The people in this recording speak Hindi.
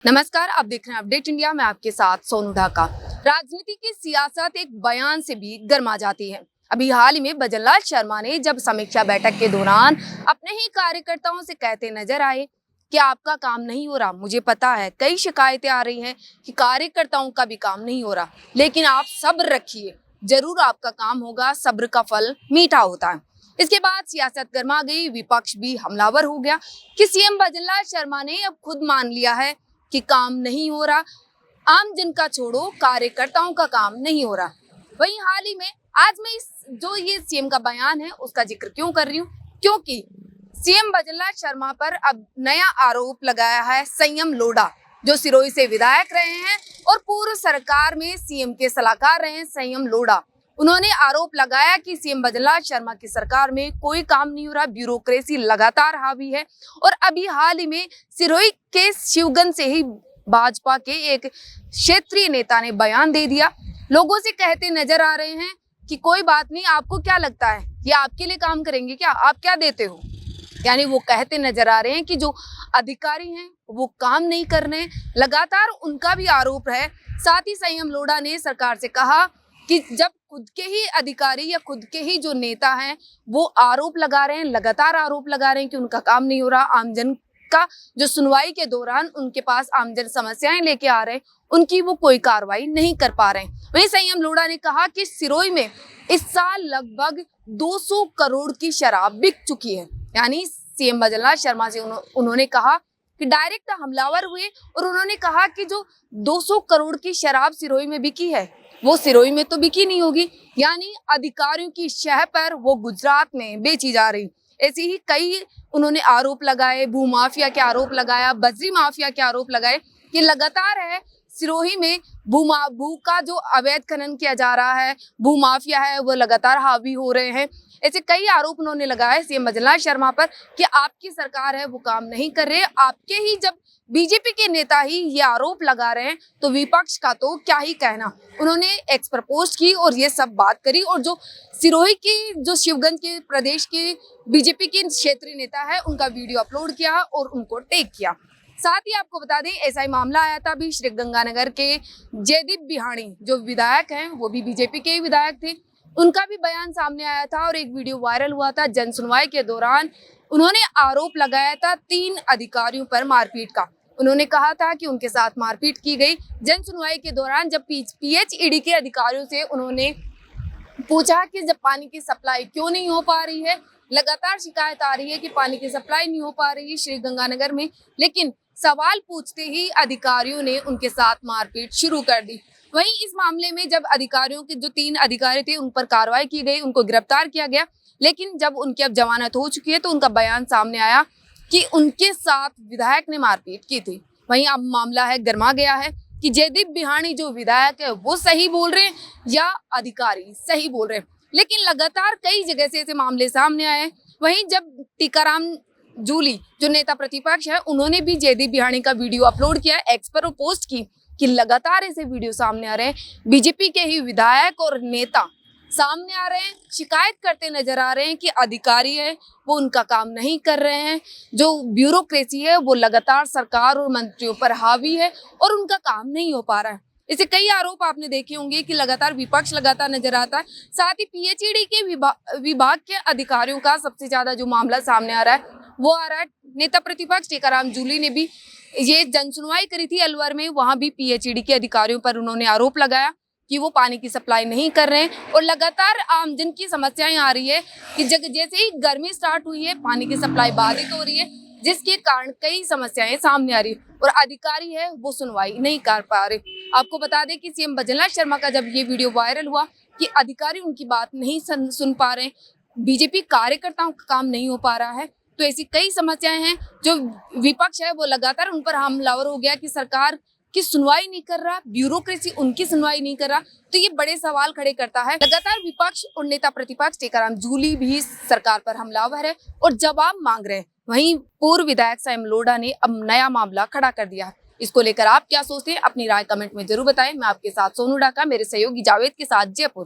नमस्कार, आप देख रहे हैं अपडेट इंडिया में आपके साथ सोनू ढाका। राजनीति की सियासत एक बयान से भी गर्मा जाती है। अभी हाल ही में भजनलाल शर्मा ने जब समीक्षा बैठक के दौरान अपने ही कार्यकर्ताओं से कहते नजर आए कि आपका काम नहीं हो रहा। मुझे पता है कई शिकायतें आ रही हैं कि कार्यकर्ताओं का भी काम नहीं हो रहा, लेकिन आप सब्र रखिए, जरूर आपका काम होगा, सब्र का फल मीठा होता है। इसके बाद सियासत गर्मा गई, विपक्ष भी हमलावर हो गया कि सीएम भजनलाल शर्मा ने अब खुद मान लिया है कि काम नहीं हो रहा। आम जन का छोड़ो, कार्यकर्ताओं का काम नहीं हो रहा। वहीं हाल ही में आज मैं जो ये सीएम का बयान है उसका जिक्र क्यों कर रही हूँ, क्योंकि सीएम भजनलाल शर्मा पर अब नया आरोप लगाया है संयम लोढ़ा, जो सिरोही से विधायक रहे हैं और पूर्व सरकार में सीएम के सलाहकार रहे हैं। संयम लोढ़ा, उन्होंने आरोप लगाया कि सीएम भजनलाल शर्मा की सरकार में कोई काम नहीं हो रहा, ब्यूरोक्रेसी लगातार हावी है। और अभी हाल ही में सिरोही के शिवगंज से ही भाजपा के एक क्षेत्रीय नेता ने बयान दे दिया, लोगों से कहते नजर आ रहे हैं कि कोई बात नहीं, आपको क्या लगता है ये आपके लिए काम करेंगे क्या, आप क्या देते हो। यानी वो कहते नजर आ रहे हैं कि जो अधिकारी हैं वो काम नहीं कर रहे हैं, लगातार उनका भी आरोप है। साथ ही संयम लोढ़ा ने सरकार से कहा कि जब खुद के ही अधिकारी या खुद के ही जो नेता हैं वो आरोप लगा रहे हैं, लगातार आरोप लगा रहे हैं कि उनका काम नहीं हो रहा, आमजन का जो सुनवाई के दौरान उनके पास आमजन समस्याएं लेके आ रहे हैं, उनकी वो कोई कार्रवाई नहीं कर पा रहे हैं। वहीं संयम लोढ़ा ने कहा कि सिरोही में इस साल लगभग 200 करोड़ की शराब बिक चुकी है। यानी सीएम भजनलाल शर्मा से उन्होंने कहा कि डायरेक्ट हमलावर हुए और उन्होंने कहा कि जो 200 करोड़ की शराब सिरोही में बिकी है वो सिरोही में तो बिकी नहीं होगी, यानी अधिकारियों की शह पर वो गुजरात में बेची जा रही। ऐसे ही कई उन्होंने आरोप लगाए, भू माफिया के आरोप लगाया, बजरी माफिया के आरोप लगाए कि लगातार है सिरोही में भू का जो अवैध खनन किया जा रहा है, भू माफिया है वो लगातार हावी हो रहे हैं। ऐसे कई आरोप उन्होंने लगाए सीएम भजनलाल शर्मा पर कि आपकी सरकार है वो काम नहीं कर रहे। आपके ही जब बीजेपी के नेता ही ये आरोप लगा रहे हैं तो विपक्ष का तो क्या ही कहना। उन्होंने एक्स पर पोस्ट की और ये सब बात करी, और जो सिरोही की जो शिवगंज के प्रदेश के बीजेपी के क्षेत्रीय नेता है उनका वीडियो अपलोड किया और उनको टैग किया। साथ ही आपको बता दें ऐसा ही मामला आया था अभी श्री गंगानगर के जयदीप बिहाणी जो विधायक हैं, वो भी बीजेपी के ही विधायक थे, उनका भी बयान सामने आया था और एक वीडियो वायरल हुआ था। जन सुनवाई के दौरान उन्होंने आरोप लगाया था 3 अधिकारियों पर मारपीट का। उन्होंने कहा था कि उनके साथ मारपीट की गई। जन सुनवाई के दौरान जब पीएचईडी के अधिकारियों से उन्होंने पूछा कि जब पानी की सप्लाई क्यों नहीं हो पा रही है, लगातार शिकायत आ रही है कि पानी की सप्लाई नहीं हो पा रही है श्री गंगानगर में, लेकिन सवाल पूछते ही अधिकारियों ने उनके साथ मारपीट शुरू कर दी। वहीं इस मामले में जब अधिकारियों के जो 3 अधिकारी थे उन पर कार्रवाई की गई, उनको गिरफ्तार किया गया, लेकिन जब उनकी अब जमानत हो चुकी है तो उनका बयान सामने आया कि उनके साथ विधायक ने मारपीट की थी। वहीं अब मामला है गर्मा गया है कि जयदीप बिहाणी जो विधायक है वो सही बोल रहे हैं या अधिकारी सही बोल रहे हैं, लेकिन लगातार कई जगह से ऐसे मामले सामने आए। वहीं जब टीकाराम जूली जो नेता प्रतिपक्ष है उन्होंने भी जयदीप बिहाणी का वीडियो अपलोड किया, एक्स पर पोस्ट की कि लगातार ऐसे वीडियो सामने आ रहे हैं, बीजेपी के ही विधायक और नेता सामने आ रहे हैं, शिकायत करते नजर आ रहे हैं कि अधिकारी है वो उनका काम नहीं कर रहे हैं, जो ब्यूरोक्रेसी है वो लगातार सरकार और मंत्रियों पर हावी है और उनका काम नहीं हो पा रहा है। ऐसे कई आरोप आपने देखे होंगे कि लगातार विपक्ष लगातार नजर आता है। साथ ही पीएचईडी के विभाग के अधिकारियों का सबसे ज्यादा जो मामला सामने आ रहा है वो आ रहा है नेता प्रतिपक्ष टीकाराम जूली ने भी ये जन सुनवाई करी थी अलवर में, वहां भी पीएचईडी के अधिकारियों पर उन्होंने आरोप लगाया कि वो पानी की सप्लाई नहीं कर रहे हैं और लगातार आमजन की समस्याएं आ रही है कि जैसे ही गर्मी स्टार्ट हुई है पानी की सप्लाई बाधित हो रही है, जिसके कारण कई समस्याएं सामने आ रही है और अधिकारी है वो सुनवाई नहीं कर पा रहे। आपको बता दें कि सीएम भजनलाल शर्मा का जब ये वीडियो वायरल हुआ कि अधिकारी उनकी बात नहीं सुन पा रहे, बीजेपी कार्यकर्ताओं का काम नहीं हो पा रहा है, तो ऐसी कई समस्याएं हैं जो विपक्ष है वो लगातार उन पर हमलावर हो गया कि सरकार की सुनवाई नहीं कर रहा, ब्यूरोक्रेसी उनकी सुनवाई नहीं कर रहा। तो ये बड़े सवाल खड़े करता है। लगातार विपक्ष और नेता प्रतिपक्ष टीकाराम जूली भी सरकार पर हमलावर है और जवाब मांग रहे हैं। वहीं पूर्व विधायक संयम लोढ़ा ने अब नया मामला खड़ा कर दिया है। इसको लेकर आप क्या सोचते हैं, अपनी राय कमेंट में जरूर बताएं। मैं आपके साथ सोनू ढाका, मेरे सहयोगी जावेद के साथ जयपुर।